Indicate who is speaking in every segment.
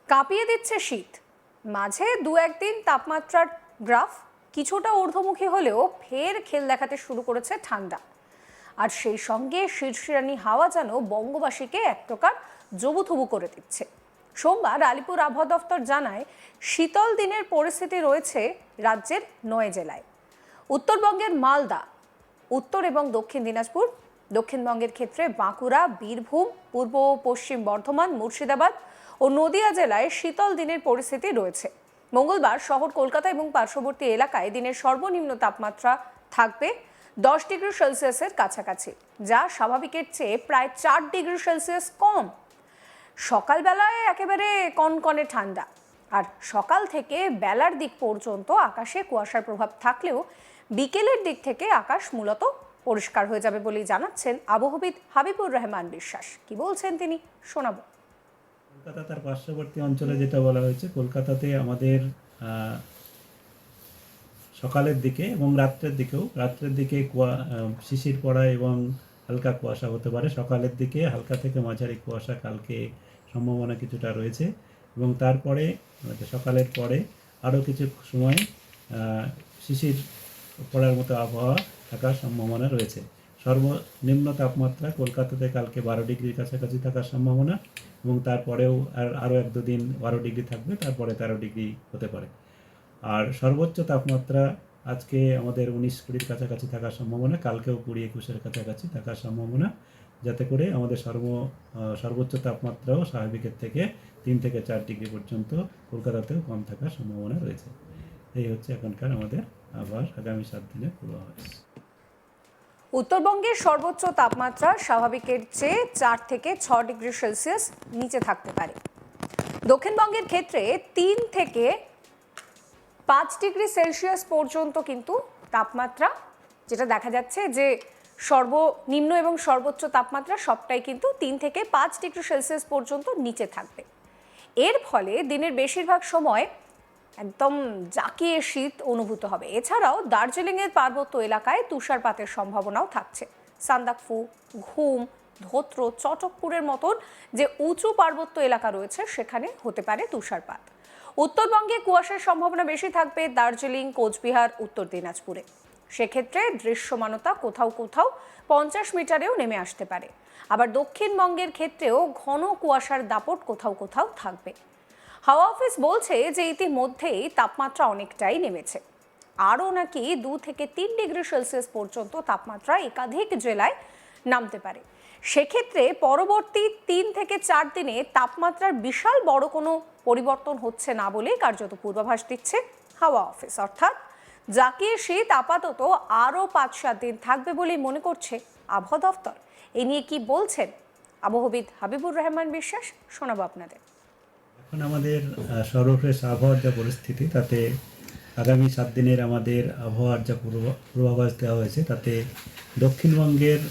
Speaker 1: কাঁপিয়ে দিচ্ছে শীত, মাঝে দু একদিন তাপমাত্রার গ্রাফ কিছুটা ঊর্ধ্বমুখী হলেও ফের খেল দেখাতে শুরু করেছে ঠান্ডা। আর সেই সঙ্গে শিরশিরানি হাওয়া যেন বঙ্গবাসীকে এক প্রকার জবুথবু করে দিচ্ছে। সোমবার আলিপুর আবহাওয়া দফতর জানায়, শীতল দিনের পরিস্থিতি রয়েছে রাজ্যের ৯ জেলায়। উত্তরবঙ্গের মালদা, উত্তর এবং দক্ষিণ দিনাজপুর, দক্ষিণবঙ্গের ক্ষেত্রে বাঁকুড়া, বীরভূম, পূর্ব ও পশ্চিম বর্ধমান, মুর্শিদাবাদ ও নদিয়া জেলায় শীতল দিনের পরিস্থিতি রয়েছে। মঙ্গলবার শহর কলকাতা এবং পার্শ্ববর্তী এলাকায় দিনের সর্বনিম্ন তাপমাত্রা থাকবে 10 ডিগ্রি সেলসিয়াসের কাছাকাছি, যা স্বাভাবিকের চেয়ে প্রায় 4 ডিগ্রি সেলসিয়াস কম। সকালবেলায় একেবারে কনকনে ঠান্ডা, আর সকাল থেকে বেলার দিক পর্যন্ত আকাশে কুয়াশার প্রভাব থাকলেও বিকেলের দিক থেকে আকাশ মূলত পরিষ্কার হয়ে যাবে বলেই জানাচ্ছেন আবহবিদ হাবিবুর রহমান বিশ্বাস। কি বলছেন তিনি, শোনাবো।
Speaker 2: কলকাতা তার পার্শ্ববর্তী অঞ্চলে যেটা বলা হয়েছে, কলকাতাতে আমাদের সকালের দিকে এবং রাত্রের দিকে শিশির পড়া এবং হালকা কুয়াশা হতে পারে। সকালের দিকে হালকা থেকে মাঝারি কুয়াশা কালকে সম্ভাবনা কিছুটা রয়েছে, এবং তারপরে সকালের পরে আরও কিছু সময় শিশির পড়ার মতো আবহাওয়া থাকার সম্ভাবনা রয়েছে। সর্বনিম্ন তাপমাত্রা কলকাতাতে কালকে 12 ডিগ্রির কাছাকাছি থাকার সম্ভাবনা, এবং তারপরেও আরও 1-2 দিন 12 ডিগ্রি থাকবে, তারপরে 13 ডিগ্রি হতে পারে। আর সর্বোচ্চ তাপমাত্রা আজকে আমাদের 19-20 কাছাকাছি থাকার সম্ভাবনা, কালকেও 20-21-এর কাছাকাছি থাকার সম্ভাবনা, যাতে করে আমাদের সর্বোচ্চ তাপমাত্রাও স্বাভাবিকের থেকে 3 থেকে 4 ডিগ্রি পর্যন্ত কলকাতাতেও কম থাকার সম্ভাবনা রয়েছে। এই হচ্ছে এখনকার আমাদের আবহাওয়ার আগামী 7 দিনের পূর্বাভাস।
Speaker 1: উত্তরবঙ্গের সর্বোচ্চ তাপমাত্রা স্বাভাবিকের চেয়ে 4 থেকে 6 ডিগ্রি সেলসিয়াস নিচে থাকতে পারে। দক্ষিণবঙ্গের ক্ষেত্রে 3 থেকে 5 ডিগ্রি সেলসিয়াস পর্যন্ত কিন্তু তাপমাত্রা, যেটা দেখা যাচ্ছে যে সর্বনিম্ন এবং সর্বোচ্চ তাপমাত্রা সবটাই কিন্তু 3 থেকে 5 ডিগ্রি সেলসিয়াস পর্যন্ত নিচে থাকবে। এর ফলে দিনের বেশিরভাগ সময় একদম জাঁকিয়ে শীত অনুভূত হবে। এছাড়াও দার্জিলিংয়ের পার্বত্য এলাকায় তুষারপাতের সম্ভাবনাও থাকছে। সান্দাকফু, ঘুম, ধোত্র, চটকপুরের মতন যে উঁচু পার্বত্য এলাকা রয়েছে সেখানে হতে পারে তুষারপাত। উত্তরবঙ্গে কুয়াশার সম্ভাবনা বেশি থাকবে দার্জিলিং, কোচবিহার, উত্তর দিনাজপুরে। সেক্ষেত্রে দৃশ্যমানতা কোথাও কোথাও 50 মিটারেও নেমে আসতে পারে। আবার দক্ষিণবঙ্গের ক্ষেত্রেও ঘন কুয়াশার দাপট কোথাও কোথাও থাকবে। হাওয়া অফিস বলছে যে ইতিমধ্যেই তাপমাত্রা অনেকটাই নেমেছে। আরও নাকি 2 থেকে 3 ডিগ্রি সেলসিয়াস পর্যন্ত তাপমাত্রা একাধিক জেলায় নামতে পারে। সেক্ষেত্রে পরবর্তী 3 থেকে 4 দিনে তাপমাত্রার বিশাল বড় কোনো পরিবর্তন হচ্ছে না বলেই কার্যত পূর্বাভাস দিচ্ছে হাওয়া অফিস। অর্থাৎ জাকিয়ে শীত আপাতত আরও 5-7 দিন থাকবে বলেই মনে করছে আবহাওয়া দফতর। এ নিয়ে কি বলছেন আবহবিদ হাবিবুর রহমান বিশ্বাস, শোনাবো আপনাদের।
Speaker 2: এখন আমাদের সর্বশেষ আবহাওয়ার যা পরিস্থিতি, তাতে আগামী 7 দিনের আমাদের আবহাওয়ার যা পূর্বাভাস দেওয়া হয়েছে, তাতে দক্ষিণবঙ্গের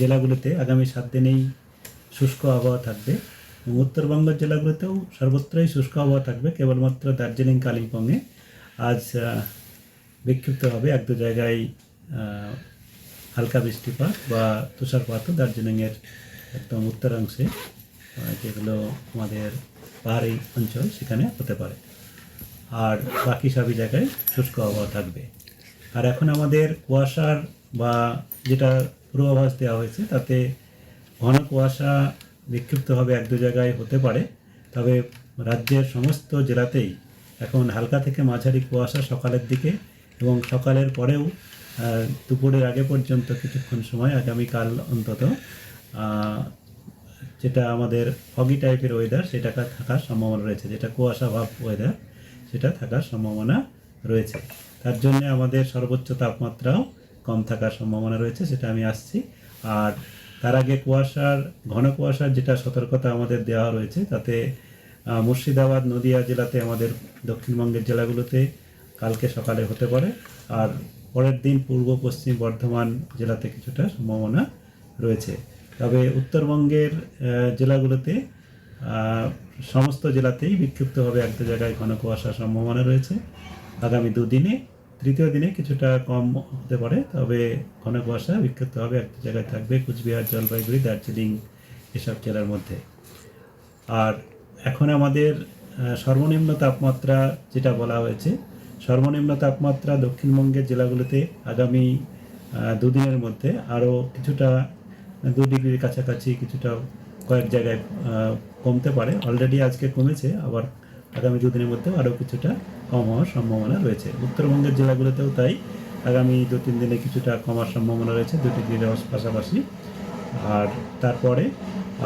Speaker 2: জেলাগুলোতে আগামী 7 দিনেই শুষ্ক আবহাওয়া থাকবে, এবং উত্তরবঙ্গের জেলাগুলোতেও সর্বত্রই শুষ্ক আবহাওয়া থাকবে। কেবলমাত্র দার্জিলিং, কালিম্পংয়ে আজ বিক্ষিপ্তভাবে 1-2 জায়গায় হালকা বৃষ্টিপাত বা তুষারপাতও দার্জিলিংয়ের একদম উত্তরাংশে, যেগুলো আমাদের পাহাড়ি অঞ্চল, সেখানে হতে পারে। আর বাকি সবই জায়গায় শুষ্ক আবহাওয়া থাকবে। আর এখন আমাদের কুয়াশার বা যেটা পূর্বাভাস দেওয়া হয়েছে, তাতে ঘন কুয়াশা বিক্ষিপ্তভাবে 1-2 জায়গায় হতে পারে। তবে রাজ্যের সমস্ত জেলাতেই এখন হালকা থেকে মাঝারি কুয়াশা সকালের দিকে, এবং সকালের পরেও দুপুরের আগে পর্যন্ত কিছুক্ষণ সময় আগামীকাল অন্তত যেটা আমাদের ফগি টাইপের ওয়েদার, সেটা থাকার সম্ভাবনা রয়েছে, যেটা কুয়াশা ভাব ওয়েদার, সেটা থাকার সম্ভাবনা রয়েছে। তার জন্য আমাদের সর্বোচ্চ তাপমাত্রাও কম থাকার সম্ভাবনা রয়েছে, সেটা আমি আসছি। আর তার আগে ঘন কুয়াশার যেটা সতর্কতা আমাদের দেওয়া রয়েছে, তাতে মুর্শিদাবাদ, নদিয়া জেলাতে, আমাদের দক্ষিণবঙ্গের জেলাগুলোতে কালকে সকালে হতে পারে। আর পরের দিন পূর্ব পশ্চিম বর্ধমান জেলাতে কিছুটা সম্ভাবনা রয়েছে। তবে উত্তরবঙ্গের জেলাগুলোতে সমস্ত জেলাতেই বিক্ষিপ্তভাবে 1-2 জায়গায় ঘন কুয়াশার সম্ভাবনা রয়েছে আগামী 2 দিনে। তৃতীয় দিনে কিছুটা কম হতে পারে, তবে ঘন কুয়াশা বিক্ষিপ্তভাবে 1-2 জায়গায় থাকবে কোচবিহার, জলপাইগুড়ি, দার্জিলিং এসব জেলার মধ্যে। আর এখন আমাদের সর্বনিম্ন তাপমাত্রা যেটা বলা হয়েছে, সর্বনিম্ন তাপমাত্রা দক্ষিণবঙ্গের জেলাগুলোতে আগামী দুদিনের মধ্যে আরও কিছুটা 2 ডিগ্রির কাছাকাছি কিছুটা কয়েক জায়গায় কমতে পারে। অলরেডি আজকে কমেছে, আবার আগামী দুদিনের মধ্যেও আরও কিছুটা কম হওয়ার সম্ভাবনা রয়েছে। উত্তরবঙ্গের জেলাগুলোতেও তাই আগামী 2-3 দিনে কিছুটা কমার সম্ভাবনা রয়েছে 2 ডিগ্রির পাশাপাশি। আর তারপরে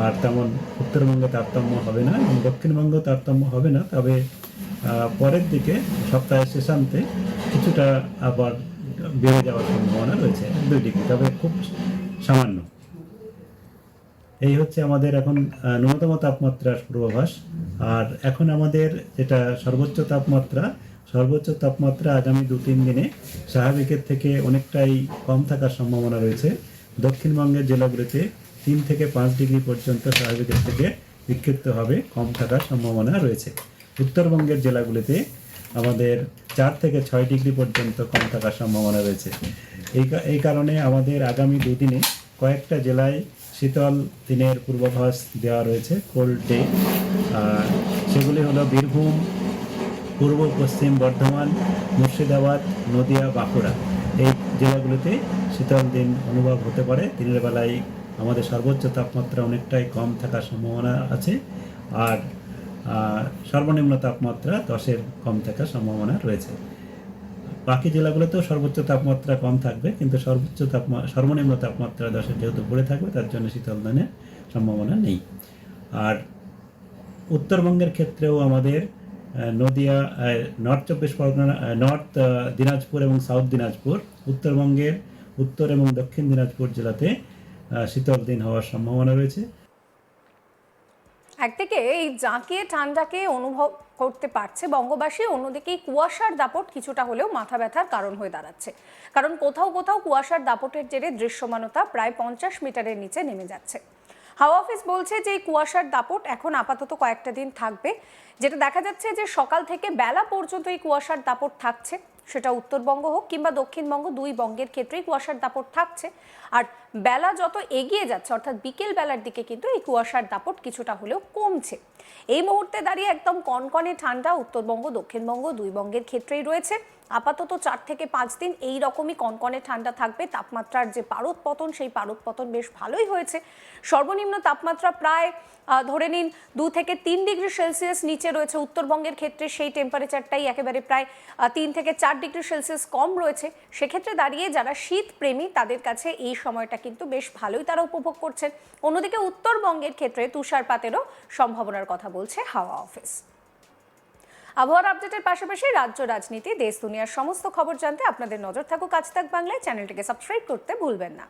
Speaker 2: আর তেমন উত্তরবঙ্গে তারতম্য হবে না এবং দক্ষিণবঙ্গেও তারতম্য হবে না, তবে পরের দিকে সপ্তাহের শেষান্তে কিছুটা আবার বেড়ে যাওয়ার সম্ভাবনা রয়েছে 2 ডিগ্রি, তবে খুব সামান্য। এই হচ্ছে আমাদের এখন ন্যূনতম তাপমাত্রার পূর্বাভাস। আর এখন আমাদের যেটা সর্বোচ্চ তাপমাত্রা আগামী 2-3 দিনে স্বাভাবিকের থেকে অনেকটাই কম থাকার সম্ভাবনা রয়েছে। দক্ষিণবঙ্গের জেলাগুলিতে 3 থেকে 5 ডিগ্রি পর্যন্ত স্বাভাবিকের থেকে বিক্ষিপ্তভাবে কম থাকার সম্ভাবনা রয়েছে। উত্তরবঙ্গের জেলাগুলিতে আমাদের 4 থেকে 6 ডিগ্রি পর্যন্ত কম থাকার সম্ভাবনা রয়েছে। এই কারণে আমাদের আগামী দুদিনে কয়েকটা জেলায় শীতল দিনের পূর্বাভাস দেওয়া রয়েছে, কোল্ড ডে। সেগুলি হলো বীরভূম, পূর্ব পশ্চিম বর্ধমান, মুর্শিদাবাদ, নদিয়া, বাঁকুড়া। এই জেলাগুলোতে শীতল দিন অনুভব হতে পারে। দিনের বেলায় আমাদের সর্বোচ্চ তাপমাত্রা অনেকটাই কম থাকার সম্ভাবনা আছে, আর সর্বনিম্ন তাপমাত্রা 10-এর কম থাকার সম্ভাবনা রয়েছে। বাকি জেলাগুলোতেও সর্বোচ্চ তাপমাত্রা কম থাকবে, কিন্তু সর্বনিম্ন তাপমাত্রা 10-এর যেহেতু পড়ে থাকবে, তার জন্য শীতল দিনের সম্ভাবনা নেই। আর উত্তরবঙ্গের ক্ষেত্রেও আমাদের নদিয়া, নর্থ 24 পরগনা, নর্থ দিনাজপুর এবং সাউথ দিনাজপুর, উত্তরবঙ্গের উত্তর এবং দক্ষিণ দিনাজপুর জেলাতে শীতল দিন হওয়ার সম্ভাবনা রয়েছে।
Speaker 1: একদিকে এই জাঁকিয়ে ঠান্ডাকে অনুভব করতে পারছে বঙ্গবাসী, অন্যদিকে কুয়াশার দাপট কিছুটা হলেও মাথা ব্যথার কারণ হয়ে দাঁড়াচ্ছে। কারণ কোথাও কোথাও কুয়াশার দাপটের জেরে দৃশ্যমানতা প্রায় 50 মিটারের নিচে নেমে যাচ্ছে। হাওয়া অফিস বলছে যে এই কুয়াশার দাপট এখন আপাতত কয়েকটা দিন থাকবে। যেটা দেখা যাচ্ছে যে সকাল থেকে বেলা পর্যন্ত এই কুয়াশার দাপট থাকছে, সেটা উত্তরবঙ্গ হোক কিংবা দক্ষিণবঙ্গ, দুই বঙ্গের ক্ষেত্রেই কুয়াশার দাপট থাকছে। আর বেলা যত এগিয়ে যাচ্ছে, অর্থাৎ বিকেল বেলার দিকে কিন্তু এই কুয়াশার দাপট কিছুটা হলেও কমছে। এই মুহূর্তে দাঁড়িয়ে একদম কনকনে ঠান্ডা উত্তরবঙ্গ, দক্ষিণবঙ্গ দুই বঙ্গের ক্ষেত্রেই রয়েছে। আপাতত 4 থেকে 5 দিন এই রকমই কনকনে ঠান্ডা থাকবে। তাপমাত্রার যে পারদ পতন, সেই পারদ পতন বেশ ভালোই হয়েছে। সর্বনিম্ন তাপমাত্রা প্রায় ধরে নিন 2 থেকে 3 ডিগ্রি সেলসিয়াস নিচে রয়েছে উত্তরবঙ্গের ক্ষেত্রে, সেই টেম্পারেচারটাই একেবারে প্রায় 3 থেকে 4 ডিগ্রি সেলসিয়াস কম রয়েছে। সেক্ষেত্রে দাঁড়িয়ে যারা শীত প্রেমী তাদের কাছে এই সময়টা কিন্তু বেশ ভালোই তারা উপভোগ করছেন। অন্যদিকে উত্তরবঙ্গের ক্ষেত্রে তুষারপাতেরও সম্ভাবনার কথা বলছে হাওয়া অফিস। আবহাওয়ার আপডেটের পাশাপাশি রাজ্য রাজনীতি, দেশ দুনিয়ার সমস্ত খবর জানতে আপনাদের নজর থাকুক আজ তাক বাংলায়। চ্যানেলটিকে সাবস্ক্রাইব করতে ভুলবেন না।